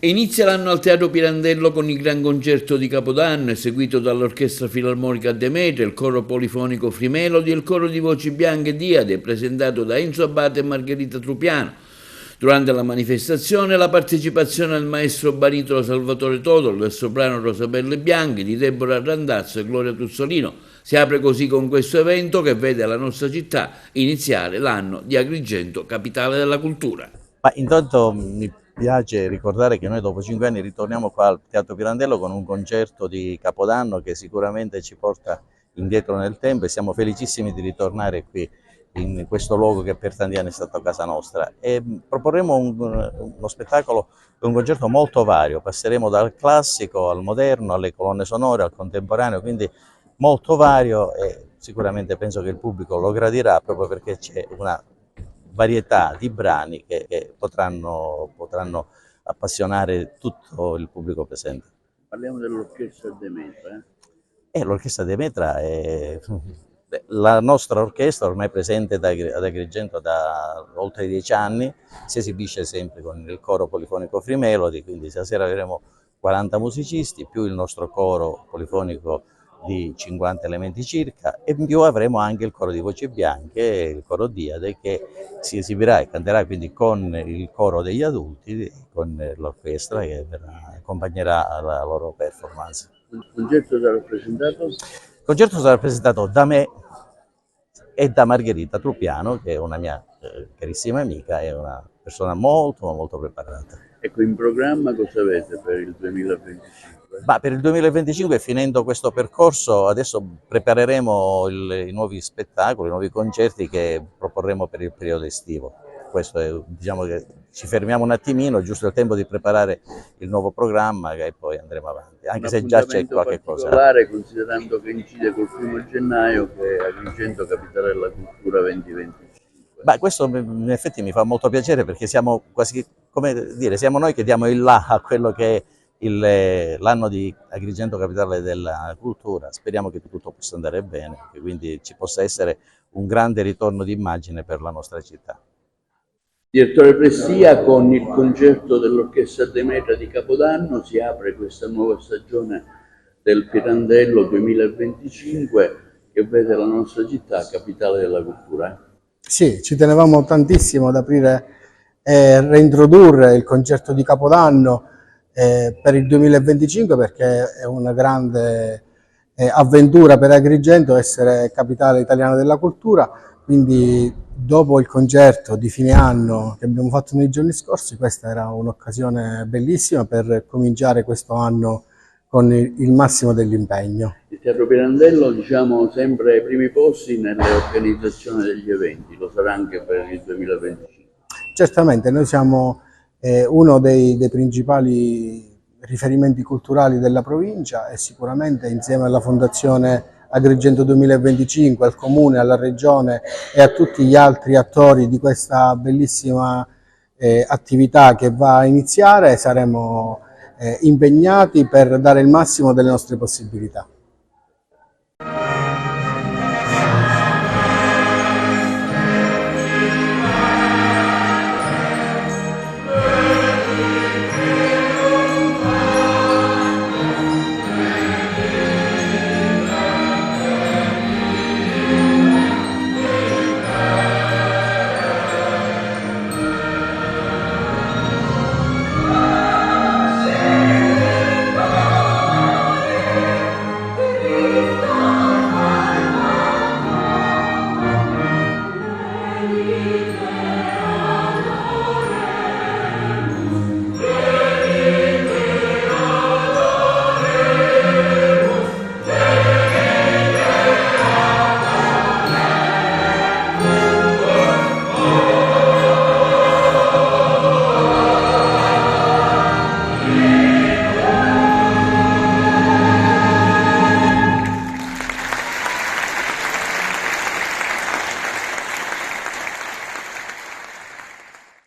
Inizia l'anno al Teatro Pirandello con il Gran Concerto di Capodanno, eseguito dall'Orchestra Filarmonica Demetra, il Coro Polifonico Frimelodi e il Coro di Voci Bianche Diade, presentato da Enzo Abate e Margherita Trupiano. Durante la manifestazione la partecipazione al maestro baritolo Salvatore Todolo, del soprano Rosabelle Bianchi, di Deborah Randazzo e Gloria Tuzzolino. Si apre così con questo evento che vede la nostra città iniziare l'anno di Agrigento, capitale della cultura. Ma intanto mi piace ricordare che noi dopo 5 anni ritorniamo qua al Teatro Pirandello con un concerto di Capodanno che sicuramente ci porta indietro nel tempo e siamo felicissimi di ritornare qui in questo luogo che per tanti anni è stato casa nostra. E proporremo uno spettacolo, un concerto molto vario, passeremo dal classico al moderno, alle colonne sonore, al contemporaneo, quindi molto vario e sicuramente penso che il pubblico lo gradirà proprio perché c'è una varietà di brani che potranno appassionare tutto il pubblico presente. Parliamo dell'Orchestra Demetra. L'Orchestra Demetra è la nostra orchestra ormai presente ad Agrigento da oltre 10 anni, si esibisce sempre con il Coro Polifonico Frimelodi, quindi stasera avremo 40 musicisti più il nostro coro polifonico di 50 elementi circa e in più avremo anche il coro di voci bianche, il coro Diade che si esibirà e canterà quindi con il coro degli adulti, con l'orchestra che accompagnerà la loro performance. Il concerto sarà presentato? Il concerto sarà presentato da me e da Margherita Trupiano, che è una mia carissima amica e una persona molto preparata. Ecco, in programma cosa avete per il 2025? Ma per il 2025, finendo questo percorso, adesso prepareremo i nuovi spettacoli, i nuovi concerti che proporremo per il periodo estivo. Questo è, diciamo che ci fermiamo un attimino, giusto il tempo di preparare il nuovo programma e poi andremo avanti, anche se già c'è qualche cosa. Considerando che incide col 1° gennaio che è Agrigento capitale della cultura 2025. Beh, questo in effetti mi fa molto piacere perché siamo quasi, come dire, siamo noi che diamo il là a quello che è l'anno di Agrigento capitale della cultura. Speriamo che tutto possa andare bene, che quindi ci possa essere un grande ritorno di immagine per la nostra città. Direttore Pressia, con il concerto dell'Orchestra Demetra di Capodanno si apre questa nuova stagione del Pirandello 2025 che vede la nostra città capitale della cultura. Sì, ci tenevamo tantissimo ad aprire e reintrodurre il concerto di Capodanno per il 2025 perché è una grande avventura per Agrigento essere capitale italiana della cultura, quindi dopo il concerto di fine anno che abbiamo fatto nei giorni scorsi, questa era un'occasione bellissima per cominciare questo anno con il massimo dell'impegno. Il Teatro Pirandello, diciamo, sempre ai primi posti nell'organizzazione degli eventi, lo sarà anche per il 2025. Certamente, noi siamo uno dei principali riferimenti culturali della provincia e sicuramente insieme alla Fondazione Agrigento 2025, al Comune, alla Regione e a tutti gli altri attori di questa bellissima attività che va a iniziare saremo impegnati per dare il massimo delle nostre possibilità.